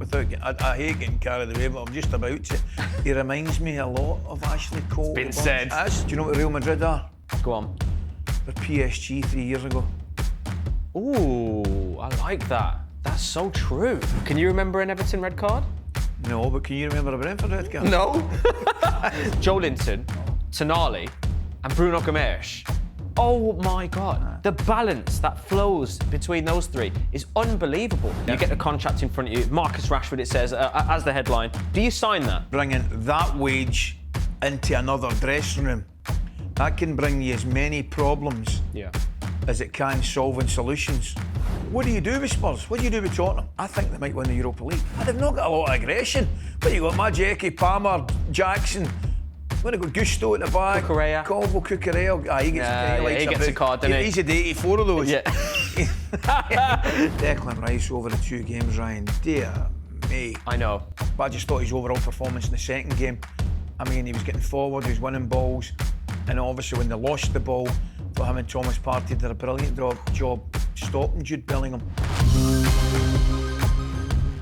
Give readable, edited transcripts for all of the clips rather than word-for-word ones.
I hate getting carried away, but I'm just about to. He reminds me a lot of Ashley Cole. It's been said. Do you know what Real Madrid are? Go on. They're PSG 3 years ago. Ooh, I like that. That's so true. Can you remember an Everton red card? No, but can you remember a Brentford red card? No. Joe Linton, Tonali, and Bruno Gomes. Oh my God. The balance that flows between those three is unbelievable. You get the contract in front of you. Marcus Rashford, it says, as the headline. Do you sign that? Bringing that wage into another dressing room, that can bring you as many problems as it can solving solutions. What do you do with Spurs? What do you do with Tottenham? I think they might win the Europa League. They've not got a lot of aggression. But you got Majeki, Palmer, Jackson. When you got Gusto at the back, Cucurella. Colvo, Cucurella. He gets a card, doesn't he? He's had 84 of those. Yeah. Declan Rice over the 2 games, Ryan. Dear me. I know. But I just thought his overall performance in the second game, I mean, he was getting forward, he was winning balls, and obviously when they lost the ball, for him and Thomas Partey did a brilliant job stopping Jude Bellingham.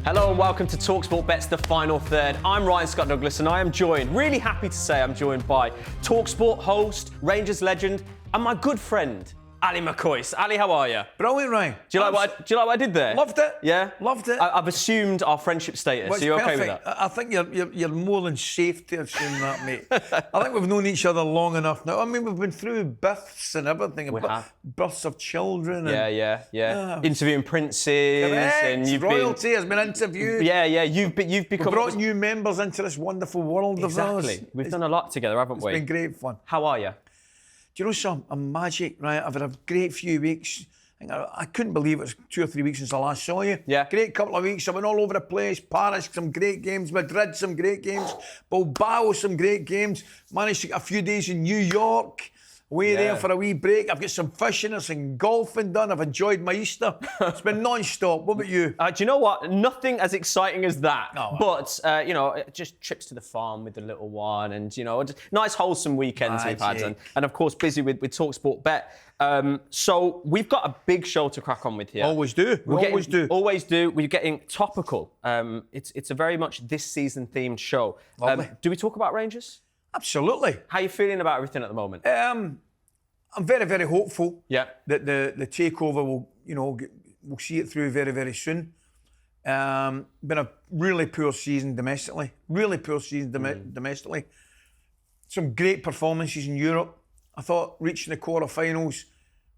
Hello and welcome to talkSPORT Bets, the final third. I'm Ryon Scott-Douglas and I am joined, really happy to say I'm joined by talkSPORT host, Rangers legend, and my good friend, Ali McCoist. Ali, how are you? Brilliant, Ryan. Do you like what I did there? Loved it. Yeah? Loved it. I've assumed our friendship status. Well, Are you okay perfect. with that? I think you're more than safe to assume that, mate. I think we've known each other long enough now. I mean, we've been through births and everything. We have. Births of children. And, Yeah. Interviewing princes. Correct. And you've Royalty has been interviewed. Yeah. You've become. We brought new members into this wonderful world of ours. Exactly. We've done a lot together, haven't we? It's been great fun. How are you? Do you know something? I'm magic, right? I've had a great few weeks. I couldn't believe it was 2 or 3 weeks since I last saw you. Yeah. Great couple of weeks. I went all over the place. Paris, some great games. Madrid, some great games. Bilbao, some great games. Managed to get a few days in New York. Away there for a wee break. I've got some fishing and some golfing done. I've enjoyed my Easter. It's been non-stop. What about you? Do you know what? Nothing as exciting as that. Oh, but, just trips to the farm with the little one and, just nice wholesome weekends we've had. And of course, busy with talkSPORT Bet. So we've got a big show to crack on with here. Always do. Always do. We're getting topical. It's a very much this season themed show. Do we talk about Rangers? Absolutely. How are you feeling about everything at the moment? I'm very, very hopeful that the takeover will, we'll see it through very, very soon. Been a really poor season domestically. Domestically. Some great performances in Europe. I thought reaching the quarterfinals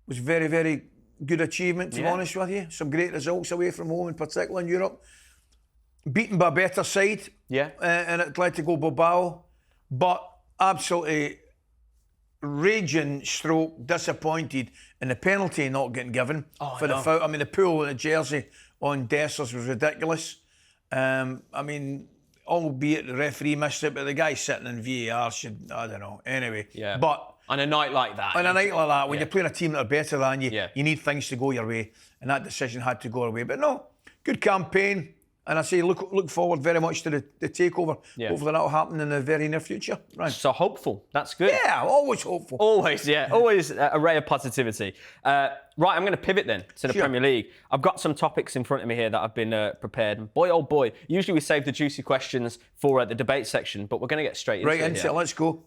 was very, very good achievement, to be honest with you. Some great results away from home, in particular in Europe. Beaten by a better side. And Atletico Bilbao. But absolutely raging stroke disappointed in the penalty not getting given for the foul. I mean, the pull in the jersey on Dessers was ridiculous. Albeit the referee missed it, but the guy sitting in VAR should, I don't know. Anyway, but on a night like that. When you're playing a team that are better than you, you need things to go your way, and that decision had to go away. But no, good campaign. And I say, look forward very much to the takeover. Hopefully that'll happen in the very near future. Right. So hopeful. That's good. Yeah, always hopeful. Always, Always a ray of positivity. Right, I'm going to pivot then to the Premier League. I've got some topics in front of me here that I've been prepared. And boy, oh boy, usually we save the juicy questions for the debate section, but we're going to get straight into it. Right into it, let's go.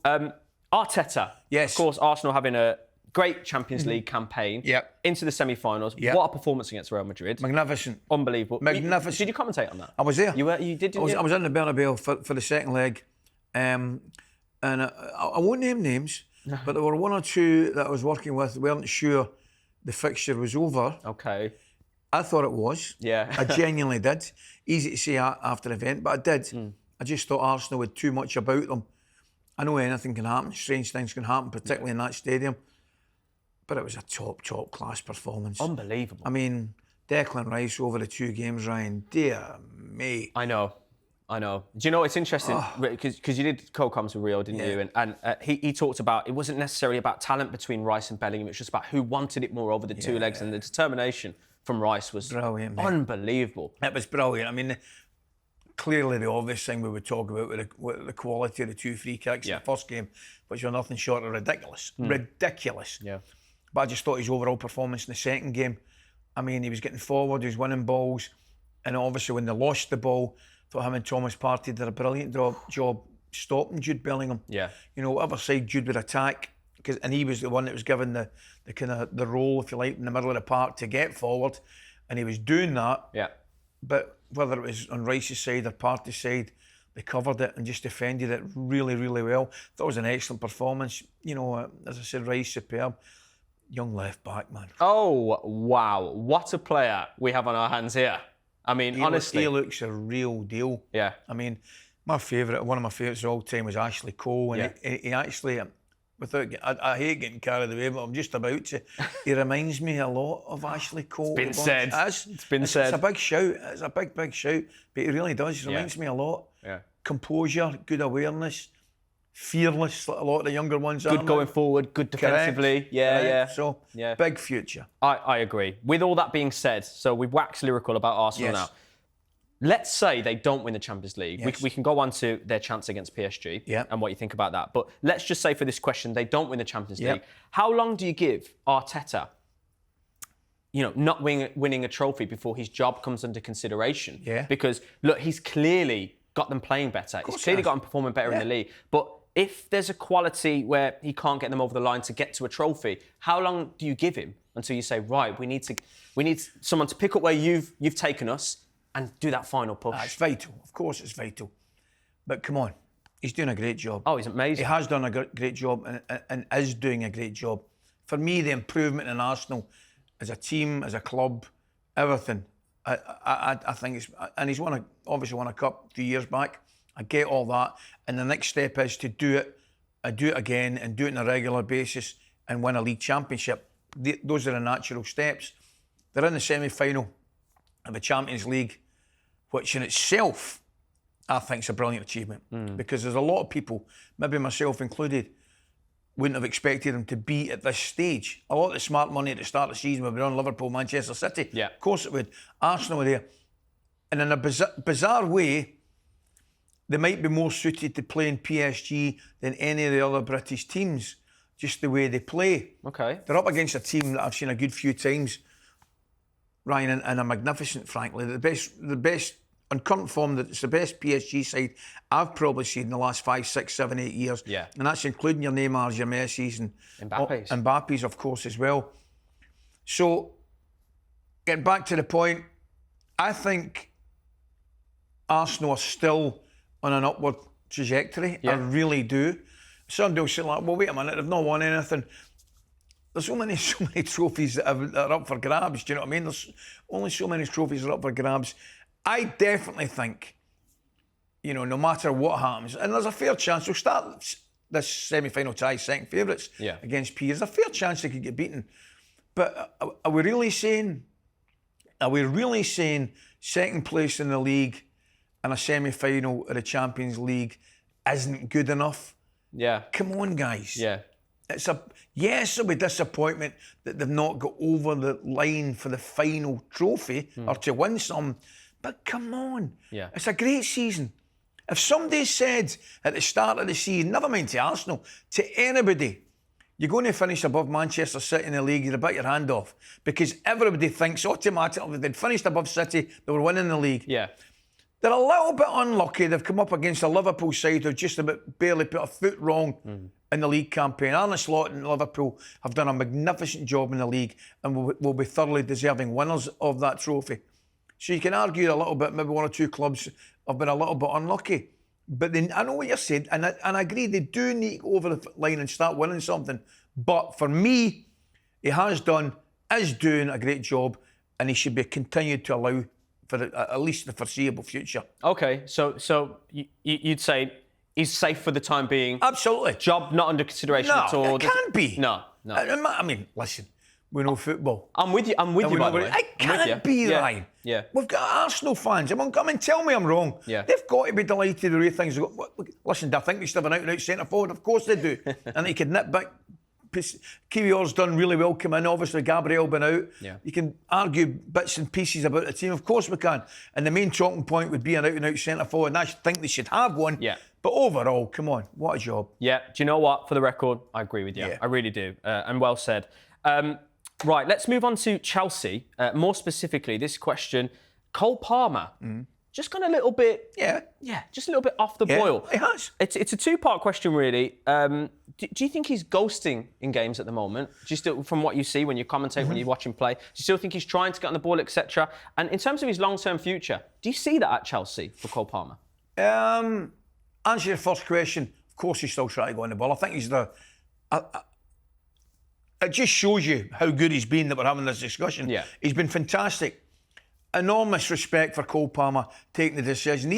Arteta. Yes. Of course, Arsenal having a great Champions League campaign into the semi-finals. What a performance against Real Madrid. Magnificent. Unbelievable. Magnificent. Did you commentate on that? I was there. You did, didn't you? I was in the Bernabeu for the second leg. And I won't name names, but there were 1 or 2 that I was working with weren't sure the fixture was over. Okay. I thought it was. Yeah. I genuinely did. Easy to say after the event, but I did. I just thought Arsenal had too much about them. I know anything can happen. Strange things can happen, particularly in that stadium. But it was a top class performance. Unbelievable. I mean, Declan Rice over the 2 games, Ryan. Dear me. I know. Do you know, it's interesting, because you did co-coms with Rio, didn't you? And he talked about, it wasn't necessarily about talent between Rice and Bellingham, it was just about who wanted it more over the 2 legs, and the determination from Rice was brilliant, unbelievable. It was brilliant. I mean, clearly the obvious thing we would talk about with the quality of the 2 free kicks in the first game, which were nothing short of ridiculous. Ridiculous. Yeah. But I just thought his overall performance in the second game, I mean, he was getting forward, he was winning balls. And obviously when they lost the ball, I thought him and Thomas Partey did a brilliant job stopping Jude Bellingham. Yeah. You know, whatever side Jude would attack, and he was the one that was given the kind of the role, if you like, in the middle of the park to get forward, and he was doing that. Yeah. But whether it was on Rice's side or Partey's side, they covered it and just defended it really, really well. That was an excellent performance. You know, as I said, Rice superb. Young left back, man. Oh, wow. What a player we have on our hands here. I mean, honestly. He looks a real deal. Yeah. I mean, one of my favourites of all time was Ashley Cole. And he actually, I hate getting carried away, but I'm just about to. He reminds me a lot of Ashley Cole. It's been said. It's a big shout. It's a big shout. But he really does. He reminds me a lot. Yeah. Composure, good awareness, fearless, like a lot of the younger ones are. Good going forward, good defensively. Correct. Yeah. So, big future. I agree. With all that being said, so we've waxed lyrical about Arsenal now. Let's say they don't win the Champions League. Yes. We can go on to their chance against PSG and what you think about that. But let's just say for this question, they don't win the Champions League. How long do you give Arteta, not winning a trophy before his job comes under consideration? Yeah. Because, look, he's clearly got them playing better. He's clearly got them performing better in the league. But if there's a quality where he can't get them over the line to get to a trophy, how long do you give him until you say, right, we need someone to pick up where you've taken us and do that final push? It's vital. Of course it's vital. But come on, he's doing a great job. Oh, he's amazing. He has done a great job and is doing a great job. For me, the improvement in Arsenal as a team, as a club, everything, I think it's... And he's obviously won a cup a few years back. I get all that. And the next step is to do it again and do it on a regular basis and win a league championship. Those are the natural steps. They're in the semi-final of the Champions League, which in itself, I think is a brilliant achievement. Because there's a lot of people, maybe myself included, wouldn't have expected them to be at this stage. A lot of the smart money at the start of the season would be on Liverpool, Manchester City. Yeah. Of course it would. Arsenal were there. And in a bizarre way, they might be more suited to playing PSG than any of the other British teams, just the way they play. Okay. They're up against a team that I've seen a good few times, Ryan, and are magnificent, frankly. The best, on current form, it's the best PSG side I've probably seen in the last 5, 6, 7, 8 years. Yeah. And that's including your Neymars, your Messis, and Mbappe's, of course, as well. So, getting back to the point, I think Arsenal are still on an upward trajectory. I really do. Some will say, like, well, wait a minute, they've not won anything. There's so many trophies that are up for grabs, do you know what I mean? There's only so many trophies that are up for grabs. I definitely think, no matter what happens, and there's a fair chance, we'll start this semi-final tie second favourites against P. There's a fair chance they could get beaten. But are we really saying second place in the league and a semi-final of the Champions League isn't good enough? Yeah. Come on, guys. Yeah. It'll be disappointment that they've not got over the line for the final trophy or to win some. But come on. Yeah. It's a great season. If somebody said at the start of the season, never mind to Arsenal, to anybody, you're going to finish above Manchester City in the league, you'd bite your hand off. Because everybody thinks automatically they'd finished above City, they were winning the league. Yeah. They're a little bit unlucky. They've come up against a Liverpool side who just about barely put a foot wrong in the league campaign. Arne Slot and Liverpool have done a magnificent job in the league and will be thoroughly deserving winners of that trophy. So you can argue a little bit, maybe one or two clubs have been a little bit unlucky. But then, I know what you're saying, and I agree, they do need to go over the line and start winning something. But for me, he is doing a great job, and he should be continued to allow for at least the foreseeable future. Okay, so you'd say he's safe for the time being? Absolutely. Job not under consideration at all? No, it can't be. No. I mean, listen, we know football. I'm with you, by the way. It can't be, Ryan. Yeah. We've got Arsenal fans. Come and tell me I'm wrong. Yeah. They've got to be delighted with the way things go. Listen, do I think they should have an out-and-out centre-forward? Of course they do. And they could nip back. Kiwior's done really well, come in. Obviously, Gabriel been out. Yeah. You can argue bits and pieces about the team. Of course we can. And the main talking point would be an out-and-out centre-forward. And I think they should have one. Yeah. But overall, come on, what a job. Yeah. Do you know what? For the record, I agree with you. Yeah. I really do. And well said. Right, let's move on to Chelsea. More specifically, this question Cole Palmer, just gone a little bit... Yeah, just a little bit off the boil. He has. It's a two-part question, really. Do you think he's ghosting in games at the moment? Do you still, from what you see when you commentate, when you watch him play, do you still think he's trying to get on the ball, etc.? And in terms of his long-term future, do you see that at Chelsea for Cole Palmer? Answer your first question. Of course, he's still trying to go on the ball. I think he's the... it just shows you how good he's been that we're having this discussion. Yeah. He's been fantastic. Enormous respect for Cole Palmer taking the decision.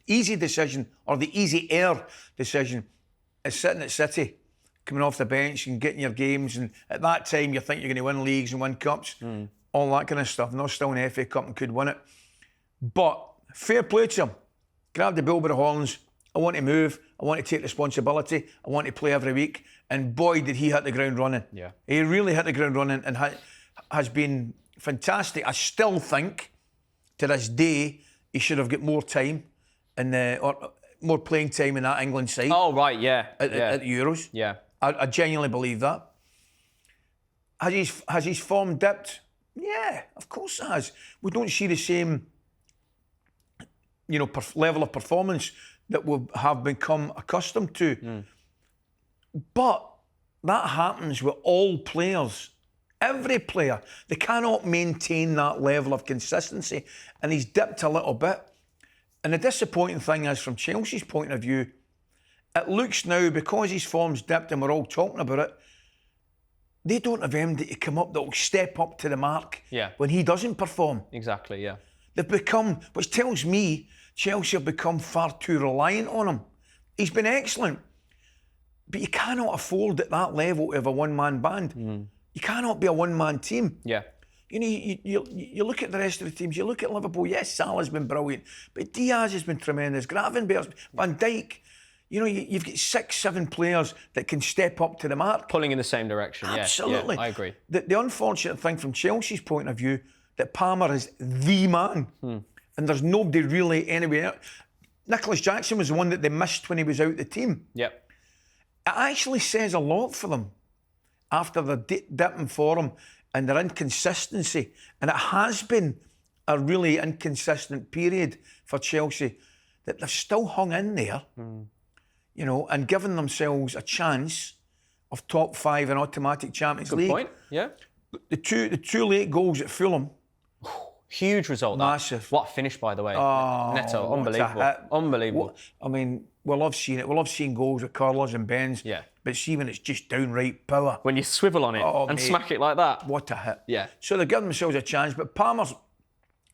Easy decision, or the easier decision, is sitting at City, coming off the bench and getting your games. And at that time, you think you're going to win leagues and win cups, all that kind of stuff. No, still in the FA Cup and could win it. But fair play to him. Grab the bull by the horns. I want to move. I want to take responsibility. I want to play every week. And boy, did he hit the ground running. Yeah. He really hit the ground running and has been fantastic. I still think, to this day, he should have got more time or more playing time in that England side. Oh, right, yeah. At the Euros. Yeah. I genuinely believe that. Has his form dipped? Yeah, of course it has. We don't see the same, level of performance that we have become accustomed to. But that happens with all players. Every player, they cannot maintain that level of consistency, and he's dipped a little bit. And the disappointing thing is, from Chelsea's point of view, it looks now, because his form's dipped and we're all talking about it, they don't have anybody to come up that will step up to the mark when he doesn't perform. Exactly, yeah. They've become, which tells me Chelsea have become far too reliant on him. He's been excellent, but you cannot afford at that level to have a one-man band. You cannot be a one-man team. Yeah. You look at the rest of the teams, you look at Liverpool, yes, Salah's been brilliant, but Diaz has been tremendous, Gravenberch, Van Dijk, you've got 6-7 players that can step up to the mark. Pulling in the same direction, Absolutely. Yeah, I agree. The unfortunate thing from Chelsea's point of view, that Palmer is the man, and there's nobody really anywhere. Nicholas Jackson was the one that they missed when he was out the team. Yep. It actually says a lot for them after the dip in form and their inconsistency. And it has been a really inconsistent period for Chelsea, that they've still hung in there, and given themselves a chance of top 5 in automatic Champions League. Good point, yeah. The two late goals at Fulham. Huge result. Massive. What a finish, by the way. Neto, unbelievable. Unbelievable. We love seeing it. We love seeing goals with curlers and bends. Yeah. But see when it's just downright power. When you swivel on it and smack it like that. What a hit. Yeah. So they've given themselves a chance, but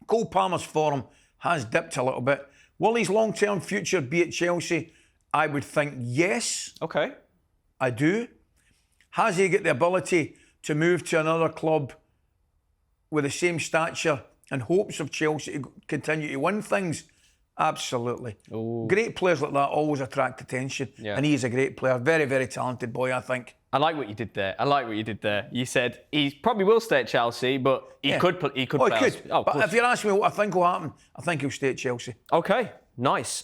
Cole Palmer's form has dipped a little bit. Will his long-term future be at Chelsea? I would think yes. Okay. I do. Has he got the ability to move to another club with the same stature and hopes of Chelsea to continue to win things? Absolutely. Ooh. Great players like that always attract attention. Yeah. And he is a great player. Very, very talented boy, I think. I like what you did there. You said he probably will stay at Chelsea, but he could play. He could. But if you're asking me what I think will happen, I think he'll stay at Chelsea. Okay, nice.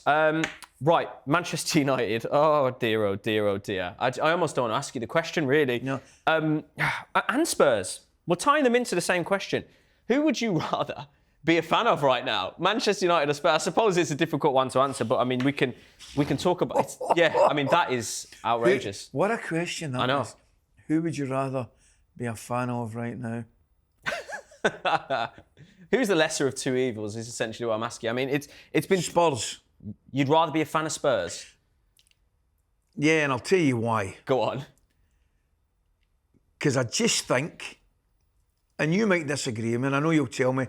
Right, Manchester United. Oh dear, oh dear, oh dear. I almost don't want to ask you the question, really. No. And Spurs. We're tying them into the same question. Who would you rather be a fan of right now? Manchester United or Spurs? I suppose it's a difficult one to answer, but I mean, we can talk about it. Yeah, I mean, that is outrageous. What a question that I know. is. Who would you rather be a fan of right now? Who's the lesser of two evils is essentially what I'm asking. I mean, it's been... Spurs. You'd rather be a fan of Spurs? Yeah, and I'll tell you why. Go on. Because I just think, and you might disagree, and I know you'll tell me,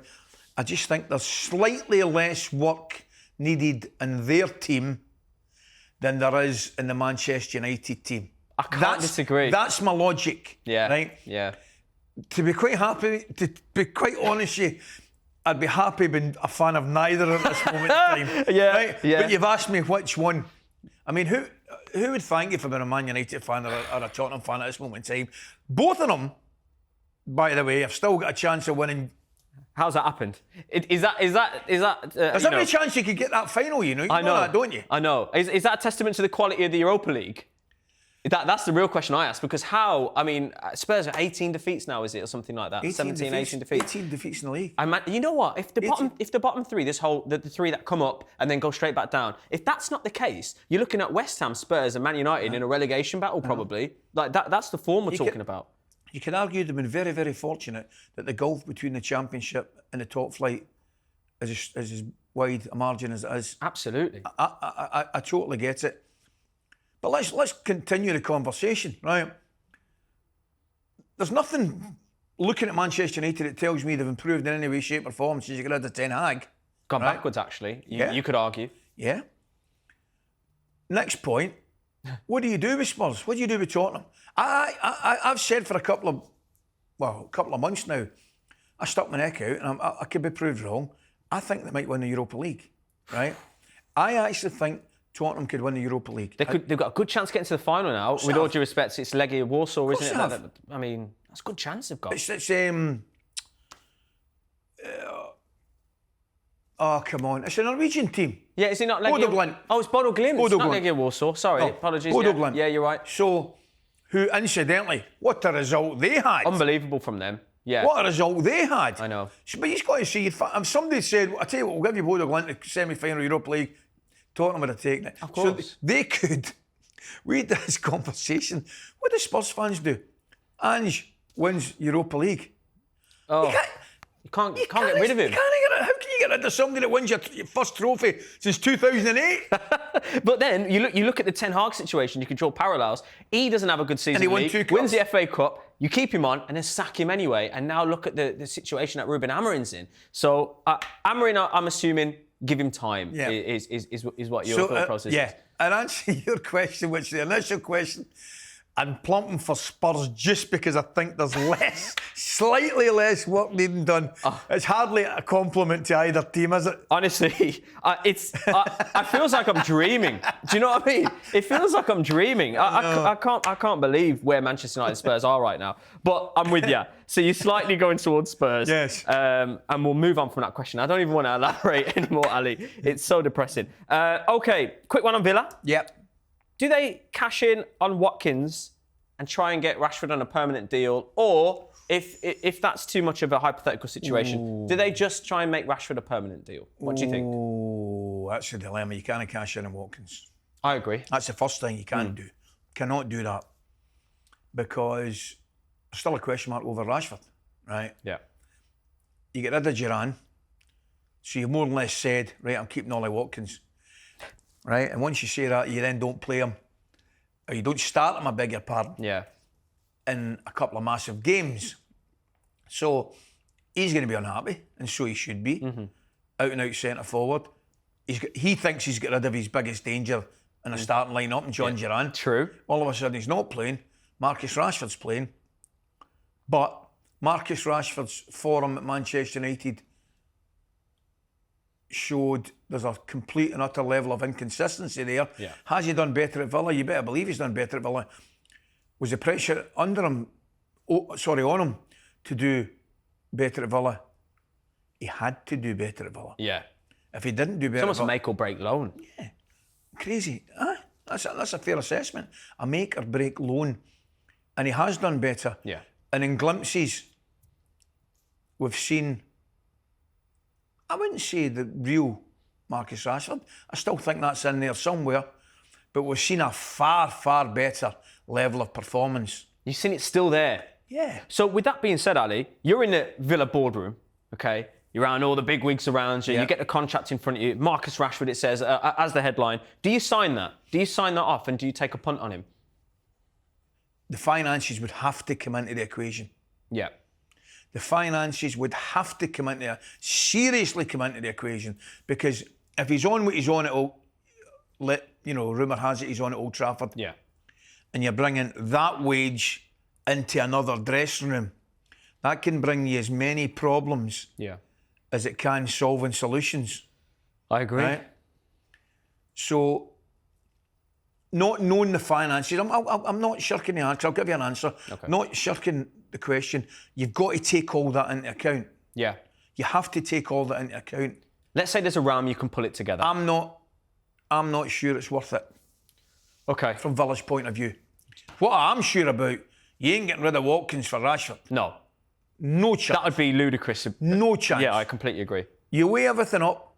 I just think there's slightly less work needed in their team than there is in the Manchester United team. I can't disagree. That's my logic. Yeah. Right? Yeah. To be quite honest with you, I'd be happy being a fan of neither at this moment in time. Yeah. Right? Yeah. But you've asked me which one. I mean, who would thank you for being a Man United fan or a Tottenham fan at this moment in time? Both of them, by the way, have still got a chance of winning. How's that happened? Is that? There's every chance you could get that final, you know. You know that, don't you? I know. Is that a testament to the quality of the Europa League? That's the real question I ask, because how? I mean, Spurs are 18 defeats now, is it, or something like that? 18 defeats. 18 defeats in the league. You know what? If the bottom three, the three that come up and then go straight back down, if that's not the case, you're looking at West Ham, Spurs, and Man United in a relegation battle, probably. Like that's the form we're talking about. You can argue they've been very, very fortunate that the gulf between the Championship and the top flight is as wide a margin as it is. Absolutely. I totally get it. But let's continue the conversation, right? There's nothing looking at Manchester United that tells me they've improved in any way, shape or form since you got rid of Ten Hag. Gone backwards, actually. You could argue. Yeah. Next point. What do you do with Spurs? What do you do with Tottenham? I've said for a couple of months now, I stuck my neck out, and I could be proved wrong. I think they might win the Europa League, right? I actually think Tottenham could win the Europa League. They've got a good chance of getting to the final now. With all due respect, it's Legia Warsaw, isn't it? I mean, that's a good chance they've got. Oh, come on. It's a Norwegian team. Yeah, is it not Legia? Bodo Glimt. Oh, it's Bodo Glimt. It's not Legia Warsaw. Sorry, apologies. Bodo Glimt. Yeah, you're right. So, who, incidentally, what a result they had. Unbelievable from them. Yeah. What a result they had. I know. But you've got to see, if somebody said, I tell you what, we'll give you Bodo Glimt the semi-final Europa League, Tottenham would have taken it. Of course. So they could. We had this conversation. What do Spurs fans do? Ange wins Europa League. Oh. You can't get rid of him. How can you get rid of somebody that wins your first trophy since 2008? But then you look at the Ten Hag situation. You can draw parallels. He doesn't have a good season. And he won 2 cups. Wins the FA Cup. You keep him on and then sack him anyway. And now look at the situation that Ruben Amorim's in. So Amorim, I'm assuming, give him time. Yeah. Is what your thought process is. Yeah. And answer your question, which the initial question. I'm plumping for Spurs just because I think there's slightly less work needing done. It's hardly a compliment to either team, is it? Honestly, it feels like I'm dreaming. Do you know what I mean? It feels like I'm dreaming. I can't believe where Manchester United Spurs are right now. But I'm with you. So you're slightly going towards Spurs. Yes. And we'll move on from that question. I don't even want to elaborate anymore, Ali. It's so depressing. Okay, quick one on Villa. Yep. Do they cash in on Watkins and try and get Rashford on a permanent deal? Or if that's too much of a hypothetical situation, do they just try and make Rashford a permanent deal? What do you think? Oh, that's a dilemma. You can't cash in on Watkins. I agree. That's the first thing you can't do. Cannot do that. Because there's still a question mark over Rashford, right? Yeah. You get rid of Duran, so you more or less said, right, I'm keeping Ollie Watkins. Right, and once you say that, you then don't play him, or you don't start him, I beg your pardon, in a couple of massive games. So he's going to be unhappy, and so he should be. Out and out centre forward. He thinks he's got rid of his biggest danger in a starting line-up, and John Duran. True. All of a sudden he's not playing. Marcus Rashford's playing, but Marcus Rashford's form at Manchester United showed there's a complete and utter level of inconsistency there. Yeah. Has he done better at Villa? You better believe he's done better at Villa. Was the pressure on him to do better at Villa? He had to do better at Villa. Yeah. If he didn't do better, it's almost a make or break loan. Yeah, crazy. That's a fair assessment. A make or break loan, and he has done better. Yeah. And in glimpses, we've seen. I wouldn't say the real Marcus Rashford. I still think that's in there somewhere. But we've seen a far, far better level of performance. You've seen it still there. Yeah. So with that being said, Ali, you're in the Villa boardroom, okay? You're around all the big wigs around you. Yeah. You get the contract in front of you. Marcus Rashford, it says, as the headline. Do you sign that? Do you sign that off and do you take a punt on him? The finances would have to come into the equation. Yeah. The finances would have to come into seriously come into the equation, because if he's on what he's on at rumour has it he's on at Old Trafford. Yeah. And you're bringing that wage into another dressing room, that can bring you as many problems as it can solving solutions. I agree. Right? So, not knowing the finances, I'm not shirking the answer. I'll give you an answer. Okay. Not shirking the question. You've got to take all that into account. Yeah. You have to take all that into account. Let's say there's a realm you can pull it together. I'm not sure it's worth it. Okay. From Villa's point of view. What I'm sure about, you ain't getting rid of Watkins for Rashford. No. No chance. That would be ludicrous. No chance. Yeah, I completely agree. You weigh everything up,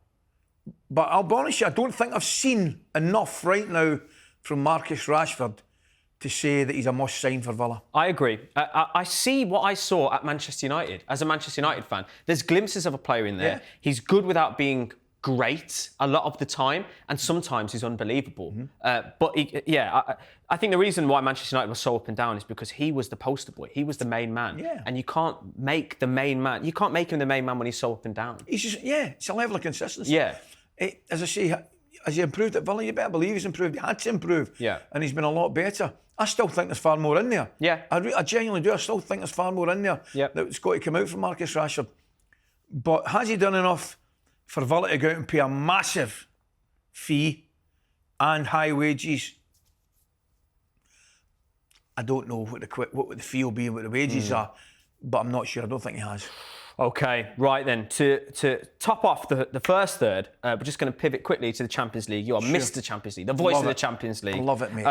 but I'll be honest with you, I don't think I've seen enough right now from Marcus Rashford to say that he's a must-sign for Villa. I agree. I see what I saw at Manchester United. As a Manchester United fan, there's glimpses of a player in there. Yeah. He's good without being great a lot of the time, and sometimes he's unbelievable. I think the reason why Manchester United was so up and down is because he was the poster boy. He was the main man. Yeah. And you can't make the main man. You can't make him the main man when he's so up and down. He's just, it's a level of consistency. Yeah. As I say, has he improved at Villa? You better believe he's improved. He had to improve. Yeah. And he's been a lot better. I still think there's far more in there. Yeah. I genuinely do. I still think there's far more in there that's got to come out from Marcus Rashford. But has he done enough for Villa to go out and pay a massive fee and high wages? I don't know what the fee will be and what the wages are, but I'm not sure. I don't think he has. Okay, right then. To top off the first third, we're just going to pivot quickly to the Champions League. You are Mr. Champions League, the voice of the Champions League. I love it, mate.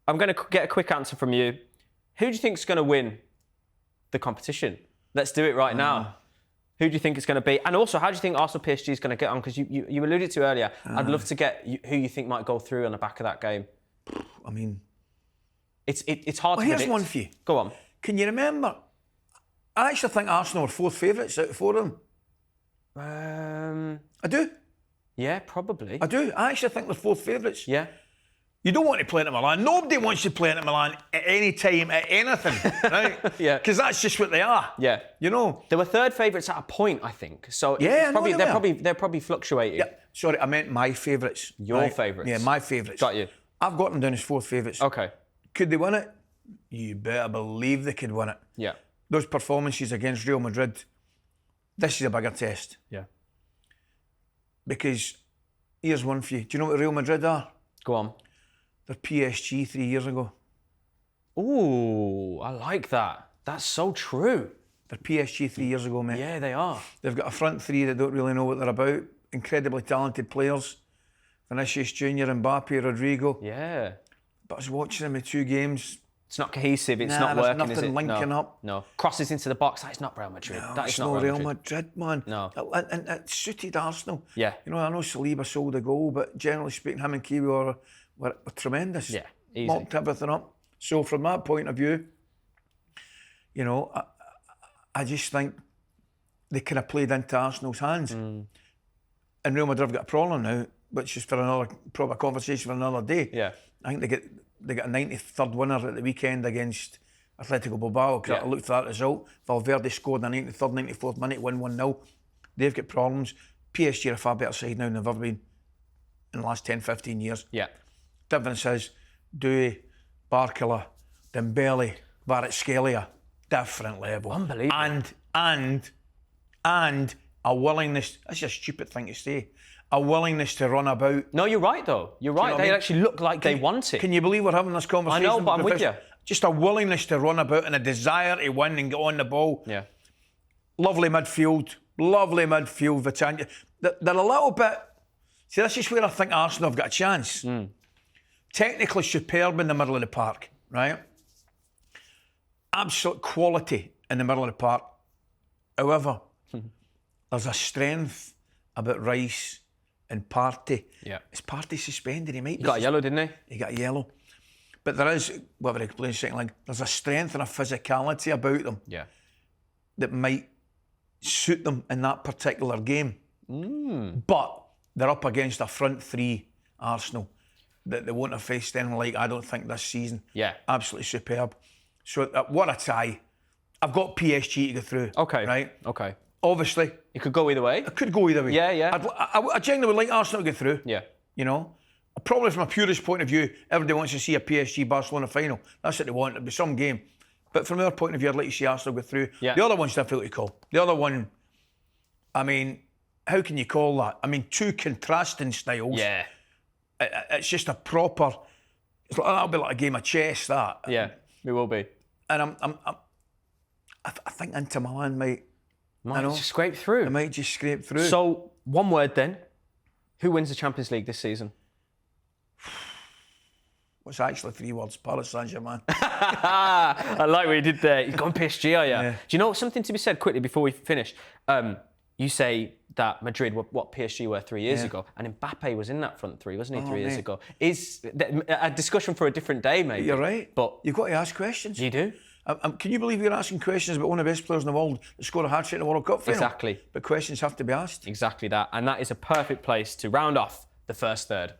I'm going to get a quick answer from you. Who do you think is going to win the competition? Let's do it right now. Who do you think it's going to be? And also, how do you think Arsenal PSG is going to get on? Because you alluded to earlier. I'd love to get who you think might go through on the back of that game. I mean, it's hard to predict. Here's one for you. Go on. Can you remember? I actually think Arsenal are fourth favourites out of four of them. I do. Yeah, probably. I do. I actually think they're fourth favourites. Yeah. You don't want to play at Milan. Nobody wants to play at Milan at any time, at anything, right? Yeah. Because that's just what they are. Yeah. You know. They were third favourites at a point, I think. So yeah, they're probably fluctuating. Yeah. Sorry, I meant my favourites. Your favourites. Yeah, my favourites. Got you. I've got them down as fourth favourites. Okay. Could they win it? You better believe they could win it. Yeah. Those performances against Real Madrid, this is a bigger test. Yeah. Because here's one for you. Do you know what Real Madrid are? Go on. They're PSG 3 years ago. Ooh, I like that. That's so true. They're PSG 3 years ago, mate. Yeah, they are. They've got a front three that don't really know what they're about. Incredibly talented players. Vinicius Junior, Mbappe, Rodrigo. Yeah. But I was watching them in 2 games. It's not cohesive. It's not working, nothing is it? linking up. No. Crosses into the box. That's not Real Madrid. No, that is it's not Real Madrid, man. No. And it suited Arsenal. Yeah. You know, I know Saliba sold a goal, but generally speaking, him and Kiwi were tremendous. Yeah, easy. Locked everything up. So from that point of view, you know, I just think they could have played into Arsenal's hands. And Real Madrid have got a problem now, which is for another proper conversation for another day. Yeah. I think they got a 93rd winner at the weekend against Atletico Bilbao. I looked at that result. Valverde scored in the 93rd, 94th minute, win 1-0. They've got problems. PSG are a far better side now than they've ever been in the last 10, 15 years. Yeah. Difference is Doué, Barcola, Dembele, Kvaratskhelia, different level. Unbelievable. And a willingness, that's a stupid thing to say, a willingness to run about. No, you're right though. You're right. They actually look like they want it. Can you believe we're having this conversation? I know, but I'm with you. Just a willingness to run about and a desire to win and get on the ball. Yeah. Lovely midfield. Vitania. They're a little bit... See, this is where I think Arsenal have got a chance. Technically superb in the middle of the park, right? Absolute quality in the middle of the park. However, there's a strength about Rice and Partey. Yeah. Is Partey suspended? He might be. He got a yellow, didn't he? He got a yellow. But there is, whatever he plays second leg, there's a strength and a physicality about them that might suit them in that particular game. But they're up against a front three, Arsenal, that they won't have faced anything like, I don't think, this season. Yeah. Absolutely superb. So what a tie. I've got PSG to go through. Okay. Right? Okay. Obviously. It could go either way. It could go either way. Yeah, yeah. I genuinely would like Arsenal to go through. Yeah. You know? Probably from a purist point of view, everybody wants to see a PSG-Barcelona final. That's what they want. It'll be some game. But from our point of view, I'd like to see Arsenal go through. Yeah. The other one's difficult to call. The other one, I mean, how can you call that? I mean, 2 contrasting styles. Yeah. It's just a proper... That'll be like a game of chess, that. Yeah, it will be. And I think Inter Milan might just scrape through. They might just scrape through. So, one word then. Who wins the Champions League this season? What's actually 3 words? Paris Saint-Germain. I like what you did there. You've gone PSG, are you? Yeah. Do you know something to be said quickly before we finish? You say that Madrid were what PSG were 3 years ago, and Mbappe was in that front three, wasn't he, 3 years ago? Is a discussion for a different day, maybe? You're right. But you've got to ask questions. You do? Can you believe you're asking questions about one of the best players in the world that scored a hat-trick in the World Cup final? Exactly. But questions have to be asked. Exactly that. And that is a perfect place to round off the first third.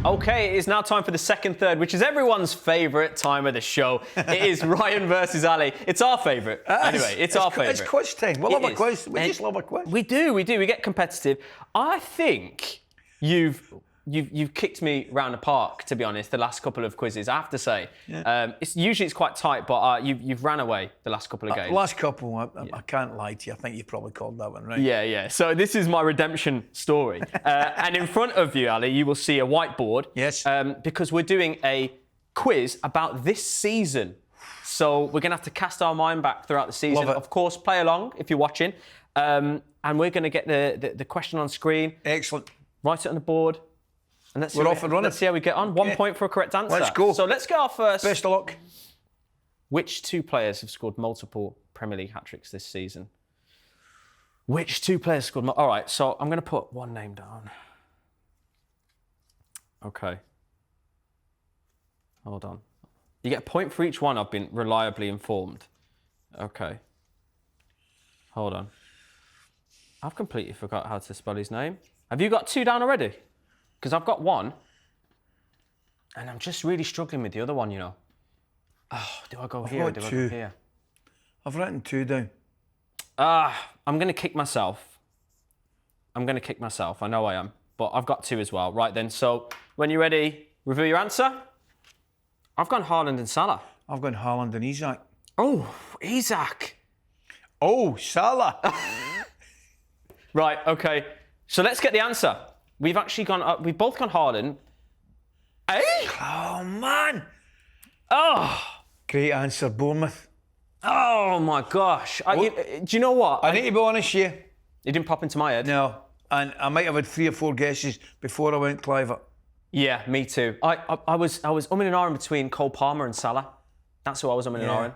Okay, it is now time for the second third, which is everyone's favourite time of the show. It is Ryan versus Ali. It's our favourite. Anyway, it's our favourite. It's quiz time. We love a quiz. We just love a quiz. We do. We get competitive. I think you've kicked me round the park, to be honest, the last couple of quizzes, I have to say. Yeah. It's quite tight, but you've ran away the last couple of games. Last couple, I can't lie to you. I think you probably called that one, right? Yeah. So this is my redemption story. And in front of you, Ali, you will see a whiteboard. Yes. Because we're doing a quiz about this season. So we're going to have to cast our mind back throughout the season. Love it. Of course, play along if you're watching. And we're going to get the question on screen. Excellent. Write it on the board. And We're off and running. Let's see how we get on. 1 point for a correct answer. Let's go. So let's get our first. Best of luck. Which 2 players have scored multiple Premier League hat-tricks this season? Which 2 players scored... All right, so I'm going to put one name down. Okay. Hold on. You get a point for each one, I've been reliably informed. Okay. Hold on. I've completely forgot how to spell his name. Have you got 2 down already? Because I've got 1, and I'm just really struggling with the other one, you know. Oh, do I go here or do I go here? I've written 2 down. I'm going to kick myself. I know I am. But I've got 2 as well. Right then, so when you're ready, reveal your answer. I've gone Haaland and Salah. I've gone Haaland and Isak. Oh, Isak. Oh, Salah. Right, okay. So let's get the answer. We've actually gone. We've both gone Haaland. Eh? Oh man! Oh, great answer, Bournemouth. Oh my gosh! Do you know what? I need to be honest here. It didn't pop into my head. No, and I might have had 3 or 4 guesses before I went Cliver. Yeah, me too. I was umming and ahhing between Cole Palmer and Salah. That's who I was umming and ahhing.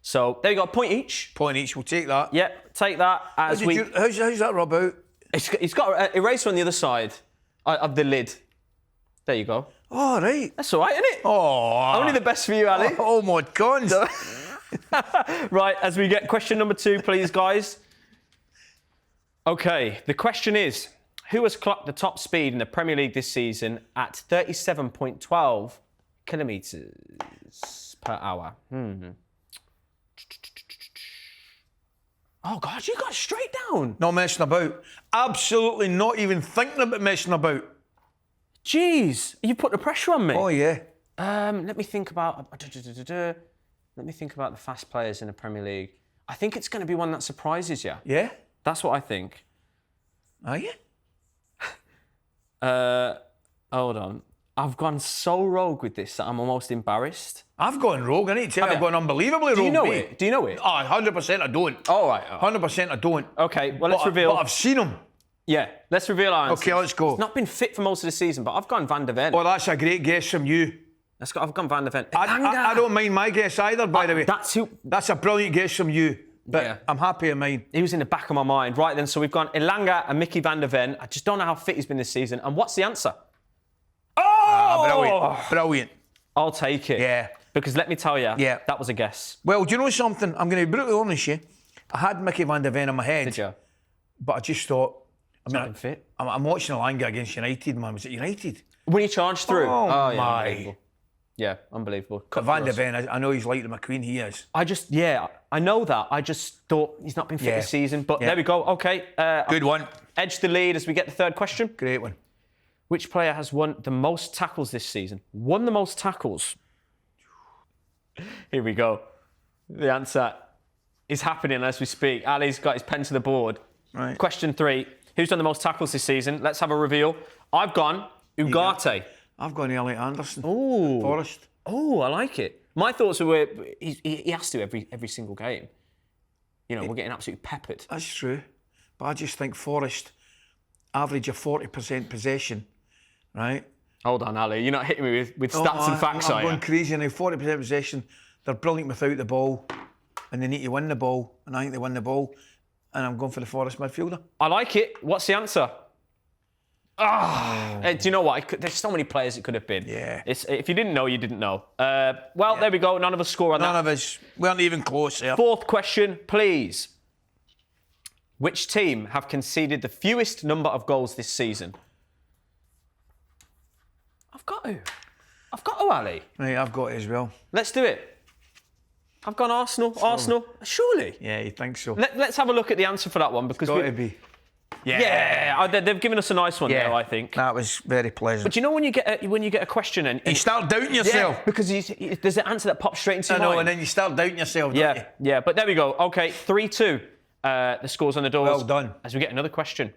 So there you go, point each. Point each. We'll take that. Yep, take that as how's that rub out? It's got an eraser on the other side of the lid. There you go. Oh, right. That's all right, isn't it? Oh. Only the best for you, Ali. Oh, my God. Right, as we get question number 2, please, guys. Okay, the question is, who has clocked the top speed in the Premier League this season at 37.12 kilometres per hour? Oh, God, you got it straight down. Not messing about. Absolutely not even thinking about messing about. Jeez, you put the pressure on me. Oh, yeah. Let me think about... Let me think about the fast players in the Premier League. I think it's going to be one that surprises you. Yeah? That's what I think. Are you? Hold on. I've gone so rogue with this that I'm almost embarrassed. I've gone rogue. I need to tell you, I've gone unbelievably rogue. Do you know it? Do you know it? Oh, 100% I don't. All right. 100% I don't. Okay, well, let's reveal... But I've seen him. Yeah, let's reveal our answers. Okay, let's go. He's not been fit for most of the season, but I've gone Van der Ven. Oh, that's a great guess from you. I've gone Van der Ven. I don't mind my guess either, by the way. That's a brilliant guess from you. But yeah. I'm happy in mine. He was in the back of my mind. Right then, so we've gone Elanga and Mickey Van der Ven. I just don't know how fit he's been this season. And what's the answer? Oh! Brilliant. I'll take it. Yeah. Because let me tell you, that was a guess. Well, do you know something? I'm going to be brutally honest with you. I had Mickey Van der Ven in my head. Did you? But I just thought... He's not been fit. I'm watching Elanga against United, man. Was it United? When he charged through? Oh yeah, my. Unbelievable. Yeah, unbelievable. Van der Ven, I know he's like the McQueen, he is. I know that. I just thought he's not been fit this season. But there we go. Okay. Good one. Edge the lead as we get the third question. Great one. Which player has won the most tackles this season? Won the most tackles? Here we go. The answer is happening as we speak. Ali's got his pen to the board. Right. Question 3. Who's done the most tackles this season? Let's have a reveal. I've gone Ugarte. I've gone Elliot Anderson. Ooh. Forest. Oh, I like it. My thoughts were he has to every single game. You know, we're getting absolutely peppered. That's true. But I just think Forest average of 40% possession, right? Hold on, Ali. You're not hitting me with stats and facts, I'm going crazy now. 40% possession. They're brilliant without the ball, and they need to win the ball. And I think they win the ball. And I'm going for the Forest midfielder. I like it. What's the answer? Do you know what? There's so many players it could have been. Yeah. If you didn't know, you didn't know. There we go. None of us score on that. None of us. We aren't even close here. Fourth question, please. Which team have conceded the fewest number of goals this season? I've got to, Ali. Right, I've got it as well. Let's do it. I've gone Arsenal. Arsenal, surely. Yeah, you think so? Let's have a look at the answer for that one because It's got to be. Yeah, they've given us a nice one there, I think. That was very pleasant. But you know when you get a question and you start doubting yourself. Yeah, because there's an answer that pops straight into your mind. And then you start doubting yourself, don't you? Yeah, but there we go. Okay, 3-2. The score's on the doors. Well done. As we get another question.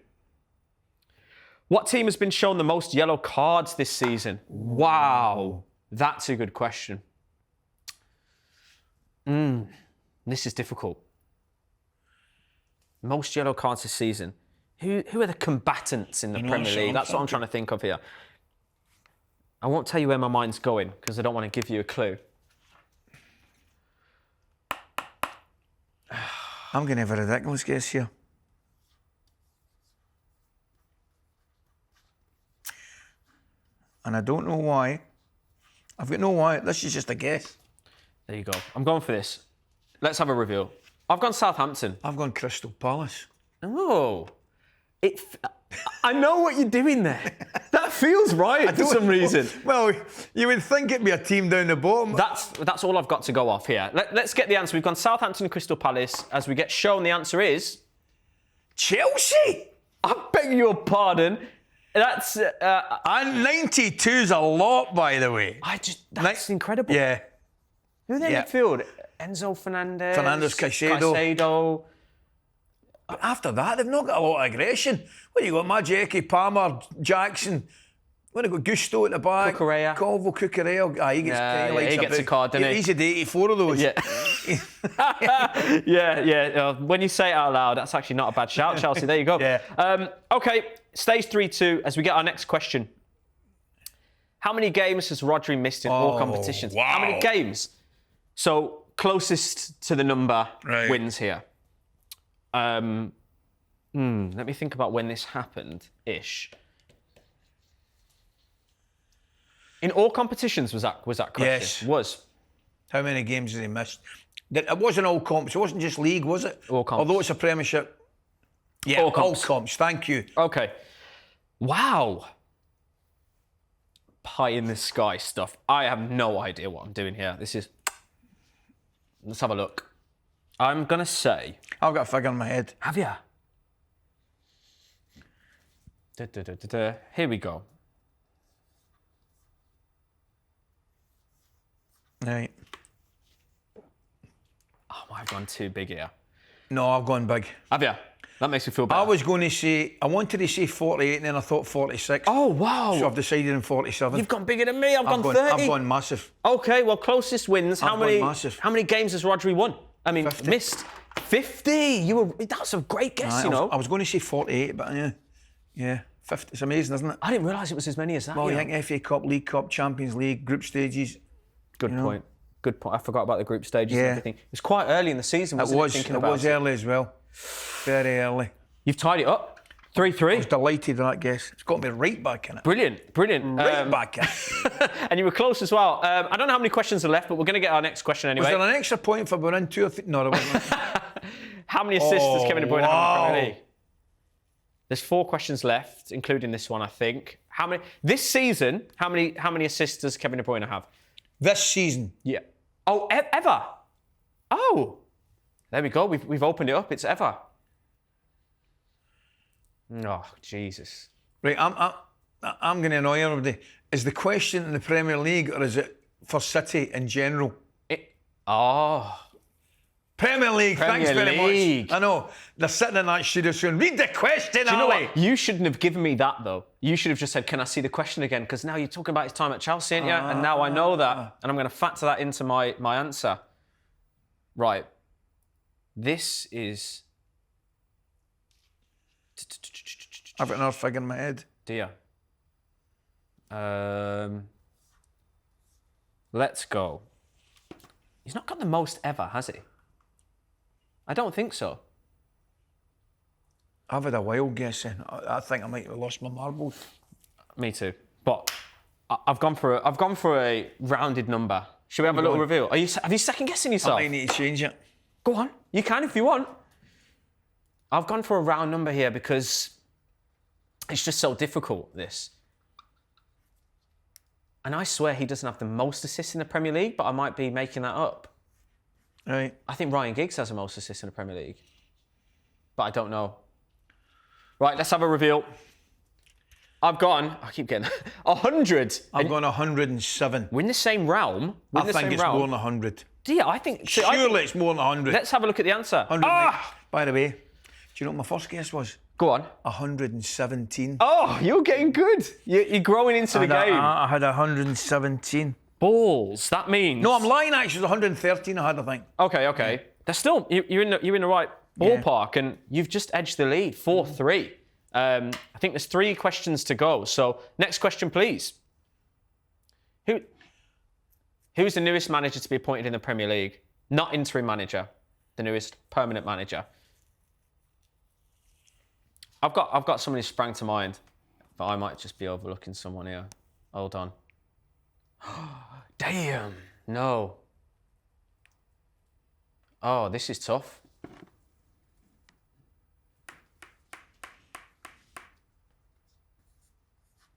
What team has been shown the most yellow cards this season? Wow, that's a good question. This is difficult. Most yellow cards this season. Who are the combatants in the Premier League? That's what I'm trying to think of here. I won't tell you where my mind's going because I don't want to give you a clue. I'm going to have a ridiculous guess here. And I don't know why. I've got no why. This is just a guess. There you go. I'm going for this. Let's have a reveal. I've gone Southampton. I've gone Crystal Palace. Oh. I know what you're doing there. That feels right for some reason. Well, you would think it'd be a team down the bottom. That's all I've got to go off here. Let's get the answer. We've gone Southampton and Crystal Palace. As we get shown, the answer is... Chelsea! I beg your pardon. That's... and 92's a lot, by the way. That's incredible. Yeah. Who are they in midfield? Enzo Fernandez. Caicedo. But after that, they've not got a lot of aggression. What you got? Majeki, Palmer, Jackson. What have got? Gusto at the back. Cucurella. Colvo, Cucurella. He gets a card, doesn't he? He's had 84 of those. Yeah. When you say it out loud, that's actually not a bad shout, Chelsea. There you go. Yeah. Okay, stage 3-2 as we get our next question. How many games has Rodri missed in all competitions? Wow. How many games? So, closest to the number wins here. Let me think about when this happened-ish. In all competitions, was that question? Yes. Was. How many games has he missed? It wasn't all comps. It wasn't just league, was it? All comps. Although it's a Premiership. Yeah, all comps. Thank you. Okay. Wow. Pie in the sky stuff. I have no idea what I'm doing here. Let's have a look. I'm going to say... I've got a figure in my head. Have you? Here we go. Right. Oh, I've gone too big here. No, I've gone big. Have you? That makes me feel better. I wanted to say 48 and then I thought 46. Oh, wow. So I've decided on 47. You've gone bigger than me. I've gone 30. I've gone massive. Okay, well, closest wins. How many games has Rodri won? 50. Missed. 50. That's a great guess, you know. I was going to say 48, but yeah, 50. It's amazing, isn't it? I didn't realise it was as many as that. Well, you think FA Cup, League Cup, Champions League, group stages. Good point. Good point. I forgot about the group stages and everything. It was quite early in the season, wasn't it? It was early as well. Very early. You've tied it up. 3-3. I was delighted with that guess. It's got me right back in it. Brilliant. Right back in it. And you were close as well. I don't know how many questions are left, but we're going to get our next question anyway. Was there an extra point for going in 2 or 3? No, there wasn't. How many assists does Kevin De Bruyne have in the Premier League? There's 4 questions left, including this one, I think. This season, how many assists does Kevin De Bruyne have? This season? Yeah. Oh, ever? Oh. There we go. We've opened it up. It's ever. Oh, Jesus. Right, I'm going to annoy everybody. Is the question in the Premier League or is it for City in general? Premier League, thanks very much. I know, they're sitting in that studio soon. Read the question, you know what? You shouldn't have given me that, though. You should have just said, can I see the question again? Because now you're talking about his time at Chelsea, aren't you? And now I know that. And I'm going to factor that into my answer. Right. This is... I've got another figure in my head. Do you? Let's go. He's not got the most ever, has he? I don't think so. I've had a wild guess in. I think I might have lost my marbles. Me too. But I've gone for a rounded number. Should we have a little reveal? Have you second guessing yourself? I might need to change it. Go on. You can if you want. I've gone for a round number here because it's just so difficult, this. And I swear he doesn't have the most assists in the Premier League, but I might be making that up. Right. I think Ryan Giggs has the most assists in the Premier League. But I don't know. Right, let's have a reveal. I've gone, I keep getting 100. I've gone 107. We're in the same realm. I think it's more than 100. Do you? I think... Surely it's more than 100. Let's have a look at the answer. 100. By the way, do you know what my first guess was? Go on. 117. Oh, you're getting good. You're growing into the game. I had 117. Balls. That means... No, I'm lying, actually. It was 113 I had, I think. Okay. There's still... You're in the right ballpark, and you've just edged the lead, 4-3. I think there's 3 questions to go. So, next question, please. Who's the newest manager to be appointed in the Premier League? Not interim manager. The newest permanent manager. I've got someone who sprang to mind, but I might just be overlooking someone here. Hold on. Damn. No. Oh, this is tough.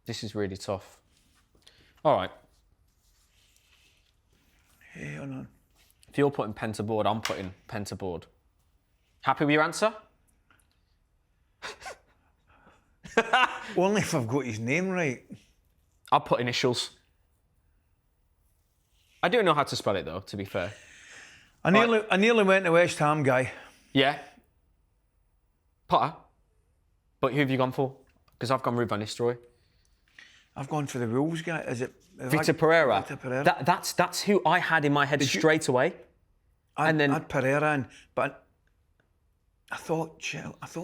This is really tough. All right. Hey, hold on. If you're putting pen to board, I'm putting pen to board. Happy with your answer? Only if I've got his name right. I'll put initials. I don't know how to spell it, though, to be fair. I nearly went to West Ham guy. Yeah. Potter. But who have you gone for? Because I've gone Ruud van Nistelrooy. I've gone for the Wolves guy. Is it Victor Pereira? Victor Pereira. That's who I had in my head straight away. I had Pereira in, but I thought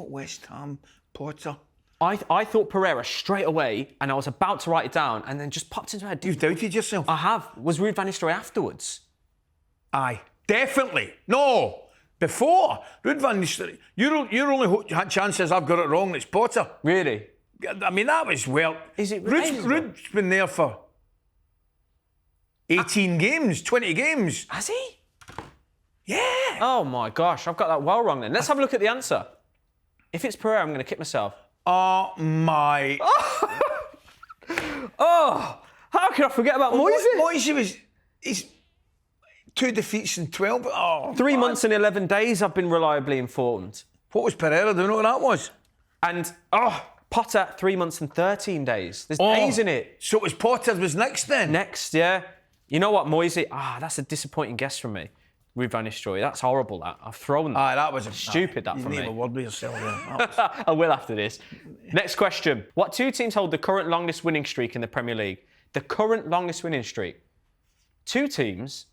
West Ham, Potter. I thought Pereira straight away, and I was about to write it down, and then just popped into my head. You've doubted yourself. I have. Was Ruud van Nistelrooy afterwards? Aye, definitely. No, before Ruud van Nistelrooy. Your only chances I've got it wrong. It's Potter. Really? I mean, that was well. Is it? Ruud's been there for 18 games, 20 games. Has he? Yeah. Oh my gosh, I've got that well wrong then. Let's have a look at the answer. If it's Pereira, I'm going to kick myself. Oh my. Oh, how can I forget about Moise? Moise he's 2 defeats in 12. Oh, 3 months and 11 days, I've been reliably informed. What was Pereira? Do you know what that was? And, Potter, 3 months and 13 days. There's days in it. So it was Potter was next then? Next, yeah. You know what, Moise? that's a disappointing guess from me. Ruud van Nistelrooy. That's horrible, that. I've thrown that. That was stupid, that from me. You need a word with yourself there. I will after this. Next question. What 2 teams hold the current longest winning streak in the Premier League? The current longest winning streak. 2 teams.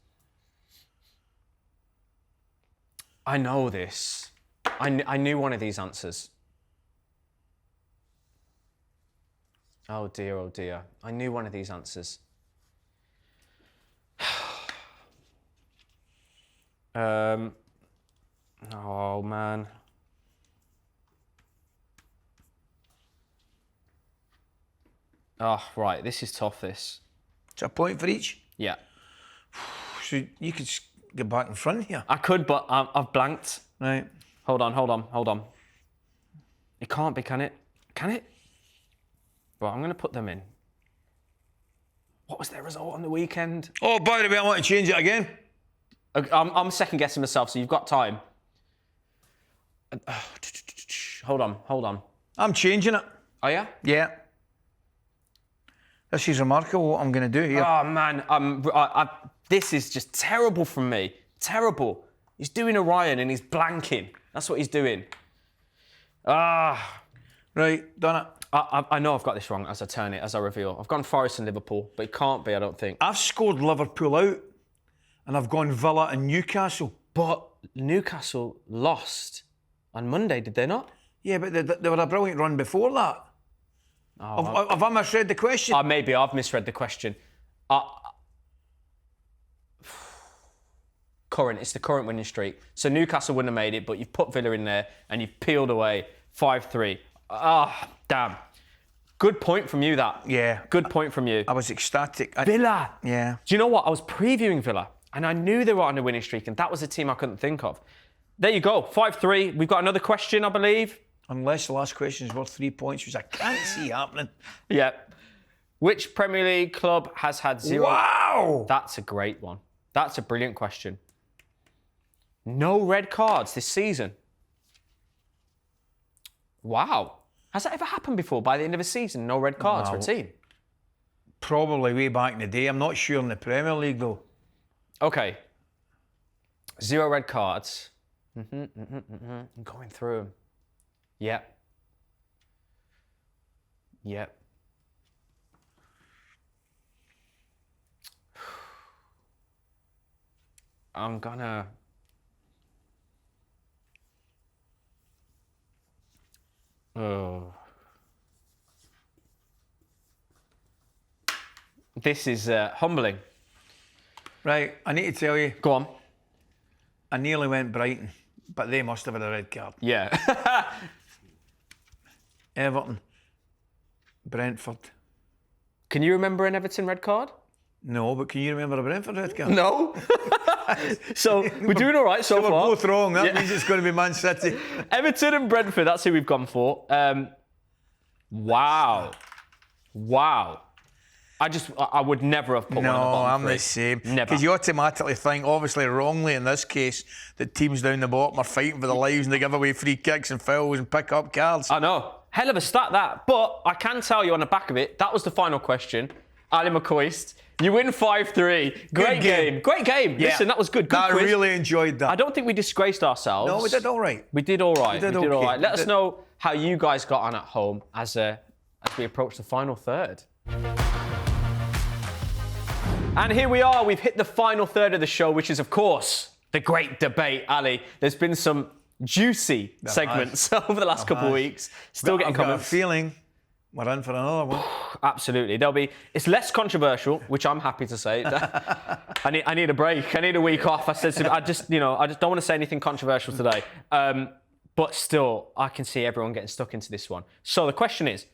I know this. I knew one of these answers. Oh dear. I knew one of these answers. Oh man. Oh, right, this is tough, this. It's a point for each? Yeah. So you could get back in front here. I could, but I've blanked. Right. Hold on. It can't be, can it? Can it? Right, I'm going to put them in. What was their result on the weekend? Oh, by the way, I want to change it again. I'm second guessing myself, so you've got time. Hold on. I'm changing it. Oh, yeah? Yeah. This is remarkable what I'm going to do here. Oh, man. This is just terrible from me. Terrible. He's doing a Ryan and he's blanking. That's what he's doing. Right, done it. I know I've got this wrong as I turn it, as I reveal. I've gone Forest and Liverpool, but it can't be, I don't think. I've scored Liverpool out, and I've gone Villa and Newcastle. But Newcastle lost on Monday, did they not? Yeah, but they were a brilliant run before that. Have I misread the question? Maybe I've misread the question. It's the current winning streak. So Newcastle wouldn't have made it, but you've put Villa in there and you've peeled away 5-3. Damn. Good point from you, that. Yeah. Good point from you. I was ecstatic. Villa. Yeah. Do you know what? I was previewing Villa and I knew they were on a winning streak and that was a team I couldn't think of. There you go. 5-3. We've got another question, I believe. Unless the last question is worth 3 points, which I can't see happening. Yeah. Which Premier League club has had 0? Wow! That's a great one. That's a brilliant question. No red cards this season. Wow. Has that ever happened before? By the end of a season, no red cards for a team? Probably way back in the day. I'm not sure in the Premier League, though. Okay. 0 red cards. I'm going through them. Yep. Yep. I'm gonna... Oh. This is humbling. Right, I need to tell you. Go on. I nearly went Brighton, but they must have had a red card. Yeah. Everton. Brentford. Can you remember an Everton red card? No, but can you remember a Brentford red card? No. So we're doing all right so We're far. both wrong. That means it's going to be Man City. Everton and Brentford, that's who we've gone for. Wow. I would never have put one in the bottom I'm three. the same. Never. Because you automatically think, obviously wrongly in this case, that teams down the bottom are fighting for their lives and they give away free kicks and fouls and pick up cards. I know. Hell of a stat, that. But I can tell you on the back of it, that was the final question. Ali McCoist, you win 5-3. Great game. Great game. Yeah. Listen, that was good. Good I quiz. really enjoyed that. I don't think we disgraced ourselves. No, we did all right. We did all right. We did okay. all right. Let us know how you guys got on at home as we approach the final third. And here we are. We've hit the final third of the show, which is, of course, the great debate. Ali, there's been some juicy segments over the last couple of weeks. Still getting comments. I've got a feeling we're in for another one. Absolutely. It's less controversial, which I'm happy to say. I need a break. I need a week off. I just don't want to say anything controversial today. But still, I can see everyone getting stuck into this one. So the question is,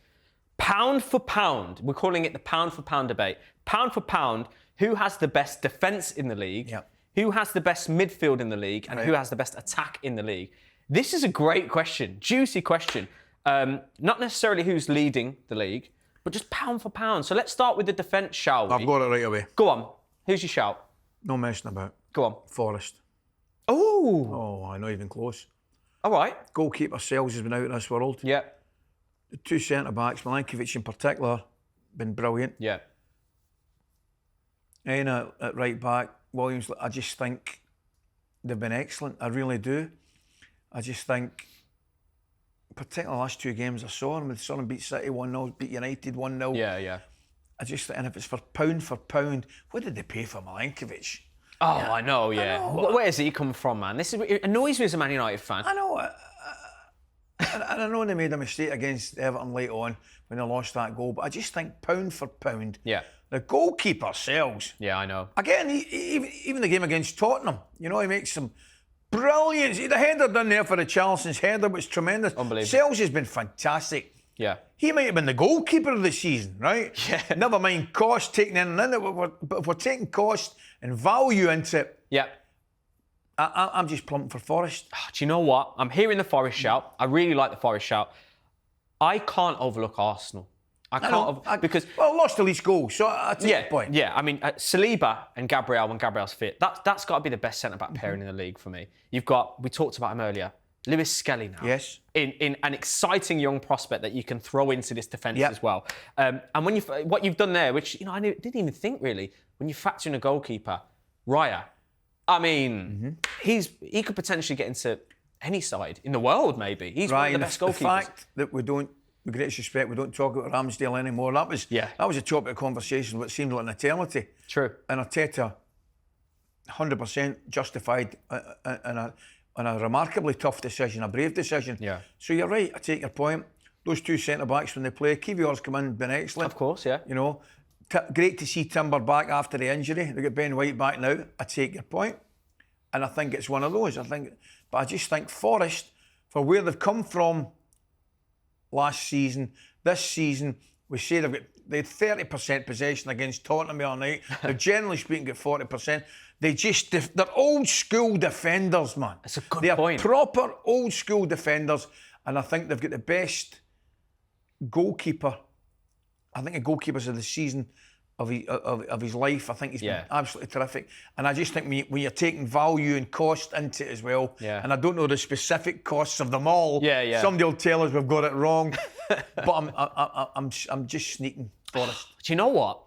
pound for pound, we're calling it the pound for pound debate. Pound for pound, who has the best defence in the league? Yep. Who has the best midfield in the league? And who has the best attack in the league? This is a great question, juicy question. Not necessarily who's leading the league, but just pound for pound. So let's start with the defence, shall we? I've got it right away. Go on. Who's your shout? No messing about. Go on. Forest. Oh. Oh, not even close. All right. Goalkeeper Sells has been out of this world. Yeah. The 2 centre-backs, Milankovic in particular, been brilliant. Yeah. And at right back, Williams, I just think they've been excellent. I really do. I just think, particularly the last 2 games I saw them, saw them beat City 1-0, beat United 1-0. Yeah. I just, and if it's for pound, what did they pay for Milankovic? Oh, yeah. I know. Where does he come from, man? It annoys me as a Man United fan. I know. And I know they made a mistake against Everton late on when they lost that goal, but I just think pound for pound, the goalkeeper Sells. Yeah, I know. Again, even the game against Tottenham, he makes some brilliant. The header done there for the Charleston's header was tremendous. Unbelievable. Sells has been fantastic. Yeah. He might have been the goalkeeper of the season, right? Yeah. Never mind cost taken in and in. But if we're taking cost and value into it, yeah. I'm just plumping for Forest. Do you know what? I'm hearing the Forest shout. I really like the Forest shout. I can't overlook Arsenal. I can't because lost the least goal, so I take the point. Yeah. I mean, Saliba and Gabriel, when Gabriel's fit, that's got to be the best centre back pairing in the league for me. We talked about him earlier, Lewis Skelly now. Yes. In an exciting young prospect that you can throw into this defence as well. And when what you've done there, which I didn't even think really, when you factor in a goalkeeper, Raya. I mean, he could potentially get into any side in the world. Maybe he's one of the best goalkeepers. The fact that we don't, with greatest respect, we don't talk about Ramsdale anymore. That was a topic of conversation, what seemed like an eternity. True. And Arteta, 100% justified in a remarkably tough decision, a brave decision. Yeah. So you're right. I take your point. those two centre-backs when they play. Kiwior's come in, been excellent. Of course, yeah. You know, great to see Timber back after the injury. They got Ben White back now. I take your point. And I think it's one of those. But I just think Forest, for where they've come from last season, this season, we say they had 30% possession against Tottenham the other night. They're generally speaking got 40%. They're old school defenders, man. That's a good They're point. proper old school defenders, and I think they've got the best goalkeeper. I think the goalkeepers of the season of his life. I think he's been absolutely terrific. And I just think when you're taking value and cost into it as well, and I don't know the specific costs of them all. Somebody will tell us we've got it wrong, but I'm just sneaking Forest. Do you know what?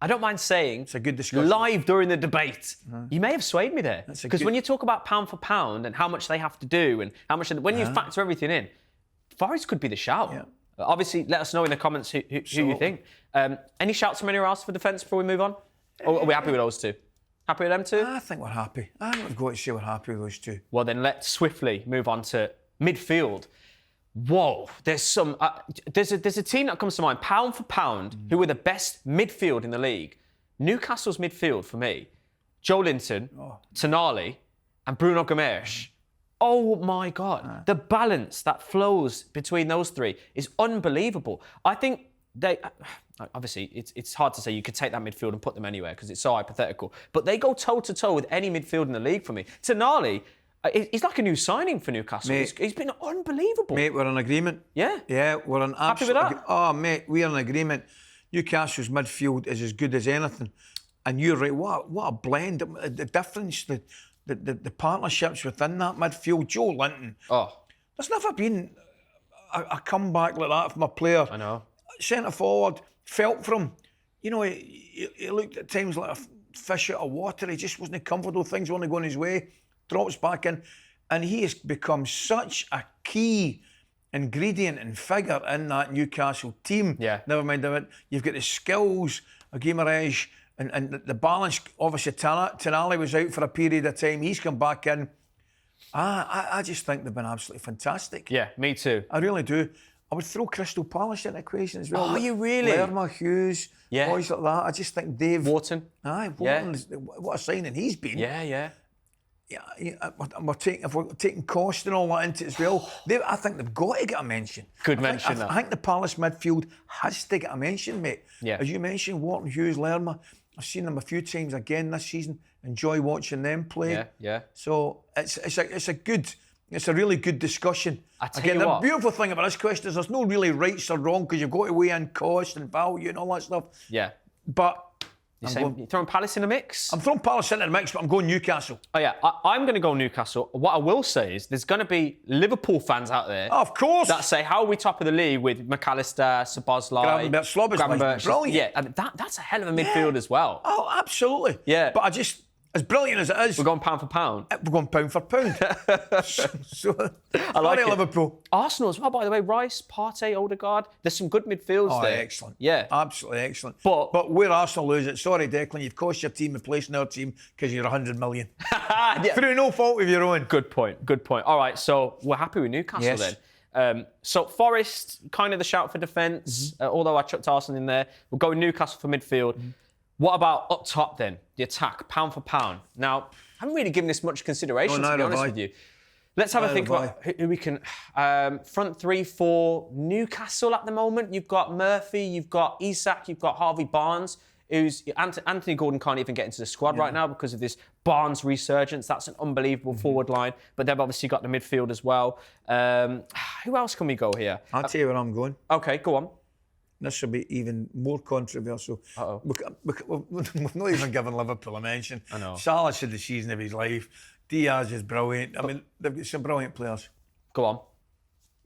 I don't mind saying, it's a good discussion. Live during the debate, you may have swayed me there. Because when you talk about pound for pound and how much they have to do and how much, when you factor everything in, Forest could be the shout. Yeah. Obviously, let us know in the comments who you think. Any shouts from anywhere else for defence before we move on? Or are we happy with those two? Happy with them two? I think we're happy. I think we've got to say we're happy with those two. Well, then let's swiftly move on to midfield. Whoa, there's a team that comes to mind, pound for pound, who are the best midfield in the league. Newcastle's midfield for me, Joe Linton, Tonali, and Bruno Gomes. Oh my God, the balance that flows between those three is unbelievable. I think obviously it's hard to say you could take that midfield and put them anywhere because it's so hypothetical, but they go toe to toe with any midfield in the league for me. Tonali, he's like a new signing for Newcastle. Mate, he's been unbelievable. Mate, we're in agreement. Yeah? Yeah, we're in Happy with that? Oh, mate, we're in agreement. Newcastle's midfield is as good as anything. And you're right, what a blend. The difference, the partnerships within that midfield. Joe Linton. There's never been a comeback like that from a player. I know. Centre forward, felt for him. You know, he looked at times like a fish out of water. He just wasn't comfortable. Things weren't going his way. Drops back in, and he has become such a key ingredient and figure in that Newcastle team. Yeah. Never mind of it. You've got the skills of Guimaraes and the balance. Obviously, Tonali was out for a period of time. He's come back in. I just think they've been absolutely fantastic. Yeah, me too. I really do. I would throw Crystal Palace in the equation as well. Oh, you really? Lerma, Hughes, boys like that. I just think Dave... Wharton. Wharton, what a signing he's been. Yeah. If we're taking cost and all that into it as well, I think they've got to get a mention. Good mention. I think the Palace midfield has to get a mention, mate. Yeah. As you mentioned, Wharton, Hughes, Lerma, I've seen them a few times again this season. Enjoy watching them play. Yeah. So it's a really good discussion. Again, the beautiful thing about this question is there's no really rights or wrong because you've got to weigh in cost and value and all that stuff. Yeah. But you're throwing Palace in the mix? I'm throwing Palace into the mix, but I'm going Newcastle. Oh, yeah. I'm going to go Newcastle. What I will say is there's going to be Liverpool fans out there. Oh, of course. That say, how are we top of the league with McAllister, Szoboszlai, Gravenberch, brilliant. Yeah, and that's a hell of a midfield as well. Oh, absolutely. Yeah. But as brilliant as it is... We're going pound for pound. We're going pound for pound. I like it. Liverpool. Arsenal as well, by the way. Rice, Partey, Odegaard. There's some good midfields there. Excellent. Yeah. Absolutely excellent. But where Arsenal lose it, sorry, Declan, you've cost your team replacing our team because you're 100 million. Through no fault of your own. Good point. All right, so we're happy with Newcastle then. So Forest, kind of the shout for defence, although I chucked Arsenal in there. We'll go with Newcastle for midfield. What about up top then? The attack, pound for pound. Now, I haven't really given this much consideration, to be honest with you. Let's have a think about who we can... front three for Newcastle at the moment. You've got Murphy, you've got Isak, you've got Harvey Barnes, who's... Anthony Gordon can't even get into the squad right now because of this Barnes resurgence. That's an unbelievable forward line. But they've obviously got the midfield as well. Who else can we go here? I'll tell you where I'm going. OK, go on. This will be even more controversial. We've not even given Liverpool a mention. I know. Salah's had the season of his life. Diaz is brilliant. I mean, they've got some brilliant players. Go on.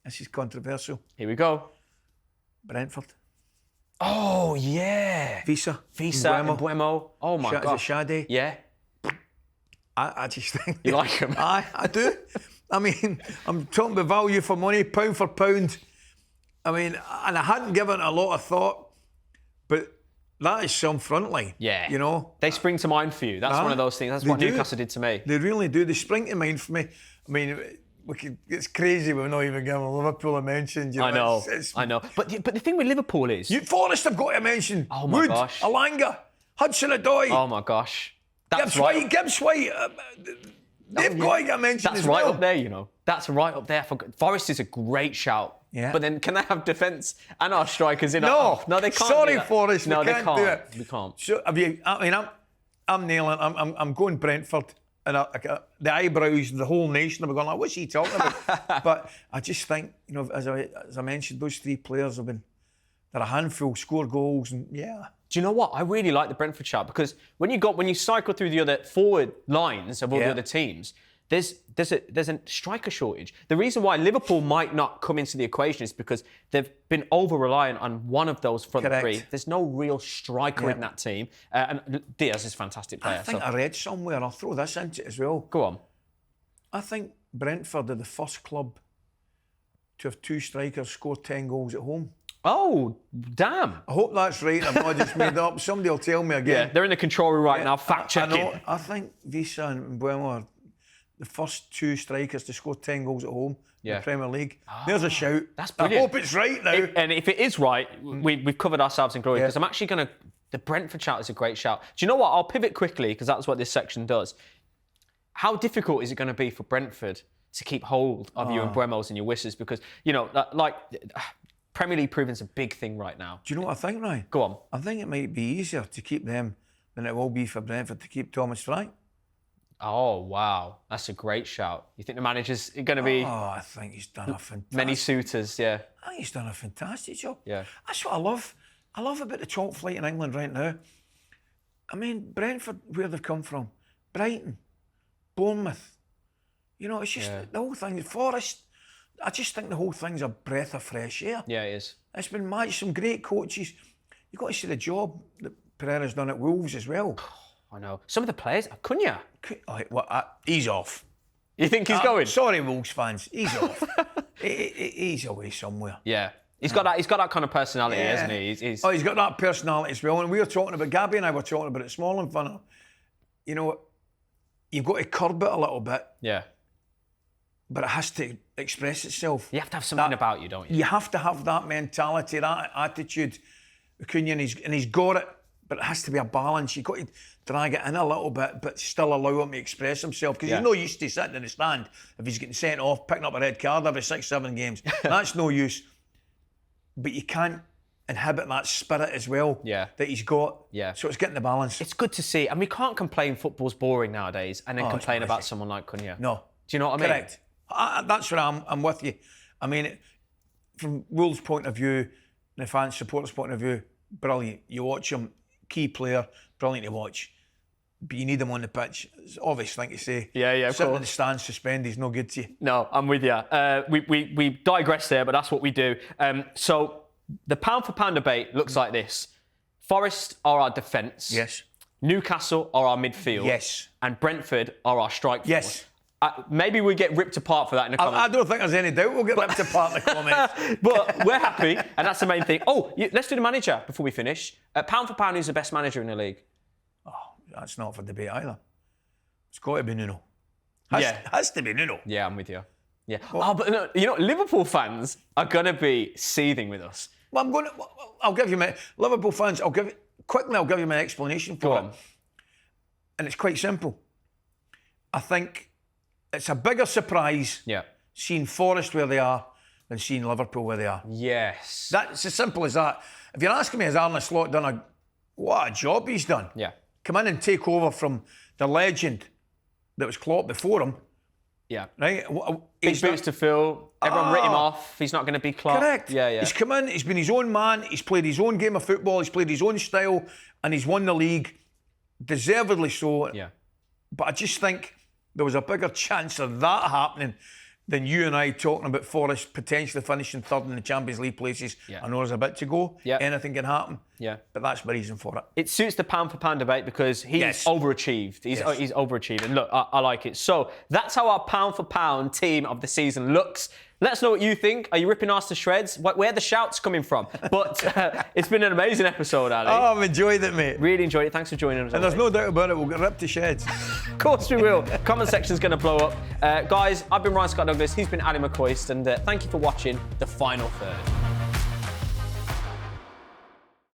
This is controversial. Here we go. Brentford. Oh, yeah. Visa and Buemo. Oh, my God. Is it Shade? Yeah. I just think... You like him? I do. I mean, I'm talking about value for money, pound for pound. I mean, and I hadn't given it a lot of thought, but that is some front line. Yeah. You know? They spring to mind for you. That's one of those things. That's what Newcastle did to me. They really do. They spring to mind for me. I mean, it's crazy we're not even giving Liverpool a mention. You know, I know. But the thing with Liverpool is... Forest have got to mention. Oh, my Wood, gosh. Alanga, Hudson-Odoi. Oh, my gosh. Gibbs White. They've got to get mentioned as well. That's right up there, you know. That's right up there. Forest is a great shout. Yeah. But then can they have defence and our strikers in? No, no, they can't. Sorry, Forest. No, we can't do it. We can't. So, I'm nailing. I'm going Brentford, and the eyebrows, the whole nation are going like, "What's he talking about?" But I just think, you know, as I mentioned, those three players they're a handful, score goals, and yeah. Do you know what? I really like the Brentford shout because when you cycle through the other forward lines of all the other teams, there's a striker shortage. The reason why Liverpool might not come into the equation is because they've been over-reliant on one of those front three. There's no real striker in that team. And Diaz is a fantastic player. I think I read somewhere, I'll throw this into it as well. Go on. I think Brentford are the first club to have two strikers score 10 goals at home. Oh, damn. I hope that's right. I've not just made it up. Somebody will tell me again. Yeah, they're in the control room right now, fact-checking. I think Visa and Mbuemo are the first two strikers to score 10 goals at home in the Premier League. There's a shout. That's brilliant. I hope it's right now. And if it is right, we've covered ourselves in glory because I'm actually going to... The Brentford shout is a great shout. Do you know what? I'll pivot quickly because that's what this section does. How difficult is it going to be for Brentford to keep hold of your Mbuemos and your Wissers? Because, you know, like... Premier League proving's a big thing right now. Do you know what I think, Ryan? Go on. I think it might be easier to keep them than it will be for Brentford to keep Thomas Frank. Oh, wow. That's a great shout. You think the manager's going to be... Oh, I think he's done a fantastic... Many suitors, yeah. I think he's done a fantastic job. Yeah. That's what I love. I love about the top flight in England right now. I mean, Brentford, where they've come from. Brighton, Bournemouth. You know, it's just the whole thing. Forest... I just think the whole thing's a breath of fresh air. Yeah, it is. It's been matched, some great coaches. You've got to see the job that Pereira's done at Wolves as well. I know. Some of the players, Cunha. He's off. You think he's going? Sorry, Wolves fans, he's off. He's away somewhere. Yeah. He's got that kind of personality, hasn't he? He's got that personality as well. And we were talking about, Gabby and I were talking about it small and fun. You know, you've got to curb it a little bit. Yeah. But it has to express itself. You have to have something about you, don't you? You have to have that mentality, that attitude. Cunha, and he's got it, but it has to be a balance. You've got to drag it in a little bit, but still allow him to express himself. Because he's no use to sitting in the stand if he's getting sent off, picking up a red card every 6-7 games. That's no use. But you can't inhibit that spirit as well that he's got. Yeah. So it's getting the balance. It's good to see. And we can't complain football's boring nowadays and then complain about someone like Cunha. No. Do you know what I mean? Correct. That's where I'm with you. I mean, from Wolves' point of view, the fans, supporters' point of view, brilliant. You watch him, key player, brilliant to watch. But you need him on the pitch. It's an obvious thing to say. Yeah, of Sitting course. in the stands suspended is no good to you. No, I'm with you. We digress there, but that's what we do. So the pound for pound debate looks like this. Forest are our defence. Yes. Newcastle are our midfield. Yes. And Brentford are our strike force. Yes. Maybe we get ripped apart for that in the comments. I don't think there's any doubt we'll get ripped apart in the comments. But we're happy, and that's the main thing. Let's do the manager before we finish. Pound for pound, who's the best manager in the league? Oh, that's not for debate either. It's got to be Nuno. Has to be Nuno. Yeah, I'm with you. Yeah. Well, but no, you know, Liverpool fans are going to be seething with us. Well, I'll give you my... Liverpool fans, I'll give you my explanation for it. And it's quite simple. I think... It's a bigger surprise seeing Forest where they are than seeing Liverpool where they are. Yes. That's as simple as that. If you're asking me, has Arne Slot done what a job he's done? Yeah. Come in and take over from the legend that was Klopp before him. Yeah. Right? Big boots to fill. Everyone writ him off. He's not going to be Klopp. Correct. Yeah. He's come in, he's been his own man, he's played his own game of football, he's played his own style, and he's won the league. Deservedly so. Yeah. But I just think there was a bigger chance of that happening than you and I talking about Forest potentially finishing third in the Champions League places. I know there's a bit to go. Anything can happen. But that's my reason for it. It suits the pound for pound debate because he's overachieved. He's overachieved. And look, I like it. So that's how our pound for pound team of the season looks. Let us know what you think. Are you ripping us to shreds? Where are the shouts coming from? But it's been an amazing episode, Ali. Oh, I've enjoyed it, mate. Really enjoyed it. Thanks for joining us. And there's no doubt about it, we'll get ripped to shreds. Of course we will. Comment section's going to blow up. Guys, I've been Ryan Scott-Douglas. He's been Ali McCoist. And thank you for watching The Final Third.